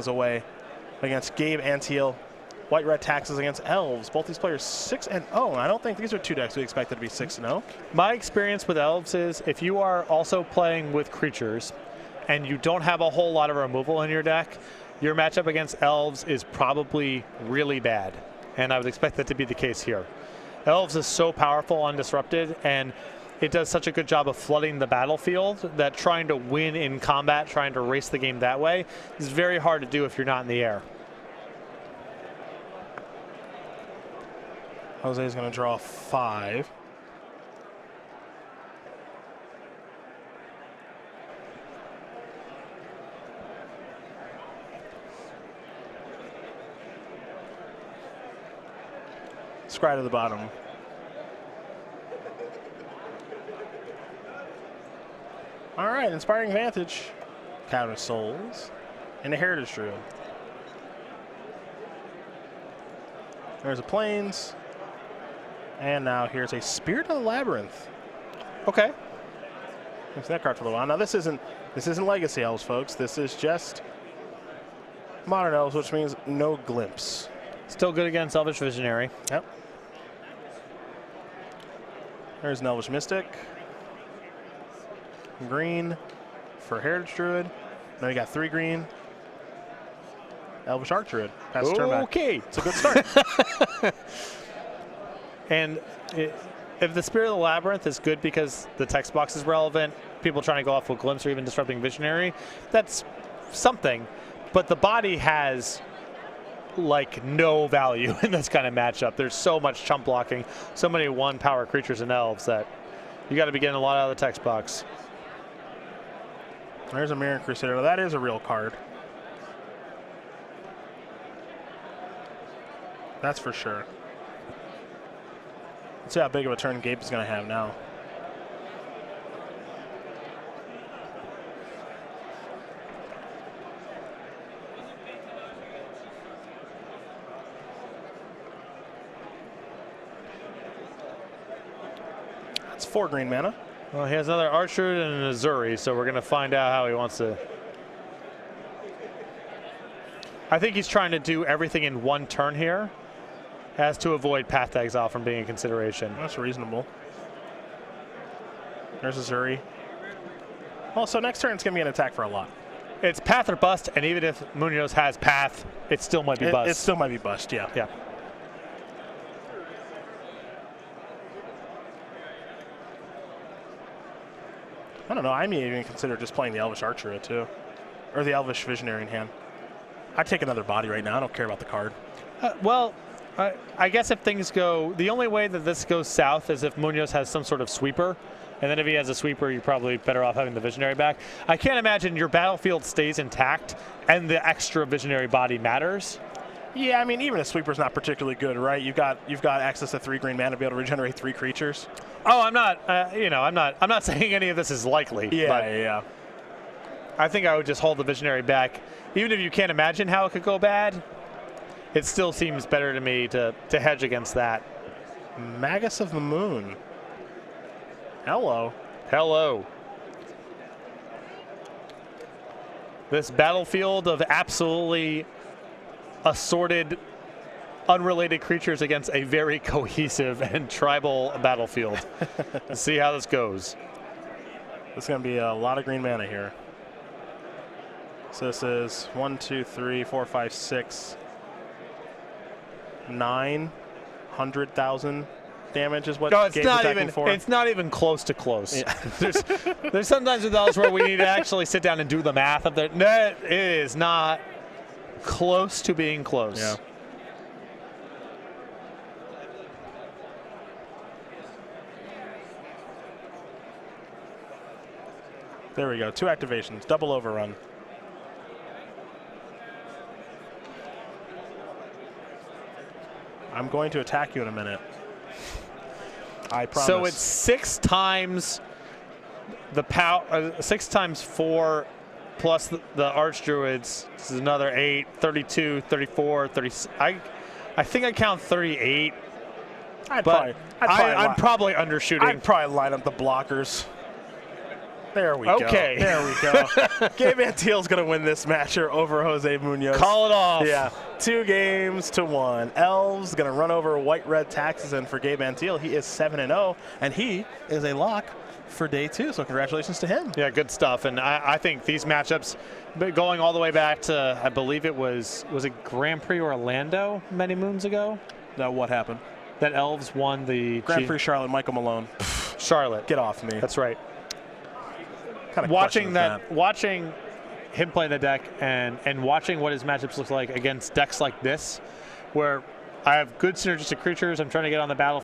things away against Gabe, Antiel. White-red taxes against elves. Both these players 6-0. I don't think these are two decks we expected to be 6-0. My experience with elves is if you are also playing with creatures and you don't have a whole lot of removal in your deck, your matchup against elves is probably really bad. And I would expect that to be the case here. Elves is so powerful undisrupted, and it does such a good job of flooding the battlefield that trying to win in combat, trying to race the game that way, is very hard to do if you're not in the air. Jose's going to draw 5. Scry to the bottom. All right, Inspiring Vantage, Counter Souls, and a Heritage Druid. There's a Plains. And now here's a Spirit of the Labyrinth. Okay. There's that card for a little while. Now this isn't Legacy Elves, folks. This is just Modern Elves, which means no glimpse. Still good against Elvish Visionary. Yep. There's an Elvish Mystic. Green for Heritage Druid. Now you got 3 green. Elvish Arc Druid. Pass the turn back. Okay. It's a good start. And if the Spirit of the Labyrinth is good because the text box is relevant, people trying to go off with Glimpse or even Disrupting Visionary, that's something. But the body has like no value in this kind of matchup. There's so much chump blocking, so many 1-power creatures and elves that you got to be getting a lot out of the text box. There's a Mirror Crusader. Now that is a real card. That's for sure. Let's see how big of a turn Gabe is going to have now. That's 4 green mana. Well, he has another Archer and an Azuri, so we're going to find out how he wants to. I think he's trying to do everything in one turn here, as to avoid Path to Exile from being a consideration. That's reasonable. There's Azuri. Well, so next turn it's going to be an attack for a lot. It's Path or Bust, and even if Munoz has Path, it still might be Bust. It still might be Bust, yeah. Yeah. I don't know. I may even consider just playing the Elvish Archer too, or the Elvish Visionary in hand. I'd take another body right now. I don't care about the card. Well, I guess if things go, the only way that this goes south is if Munoz has some sort of sweeper, and then if he has a sweeper, you're probably better off having the Visionary back. I can't imagine your battlefield stays intact and the extra Visionary body matters. Yeah, I mean, even a sweeper's not particularly good, right? You've got access to 3 green mana to be able to regenerate 3 creatures. Oh, I'm not, I'm not saying any of this is likely. Yeah, yeah. I think I would just hold the Visionary back. Even if you can't imagine how it could go bad, it still seems better to me to hedge against that. Magus of the Moon. Hello. Hello. This battlefield of absolutely assorted, unrelated creatures against a very cohesive and tribal battlefield. Let's see how this goes. This is going to be a lot of green mana here. So this is 1, 2, 3, 4, 5, 6, 900,000 damage is what Gabe's attacking for. It's not even close to close. Yeah. there's sometimes with those where we need to actually sit down and do the math of that. No, it is not close to being close. Yeah. There we go. 2 activations. Double overrun. I'm going to attack you in a minute. I promise. So it's 6 times the power, 6 times 4 plus the Archdruids. This is another 8, 32, 34, 30. I think I count 38. I'm probably undershooting. I'd probably line up the blockers. There we Okay. go. There we go. Gabe Antiel's going to win this match over Jose Munoz. Call it off. Yeah, 2-1. Elves going to run over white-red taxes, and for Gabe Antiel, he is 7-0, and he is a lock for day 2. So congratulations to him. Yeah, good stuff. And I think these matchups, going all the way back to, I believe it was it Grand Prix Orlando many moons ago? Now what happened? That Elves won the Grand Prix Charlotte, Michael Malone. Charlotte. Get off me. That's right. Kind of watching him play the deck and watching what his matchups look like against decks like this, where I have good synergistic creatures, I'm trying to get on the battlefield.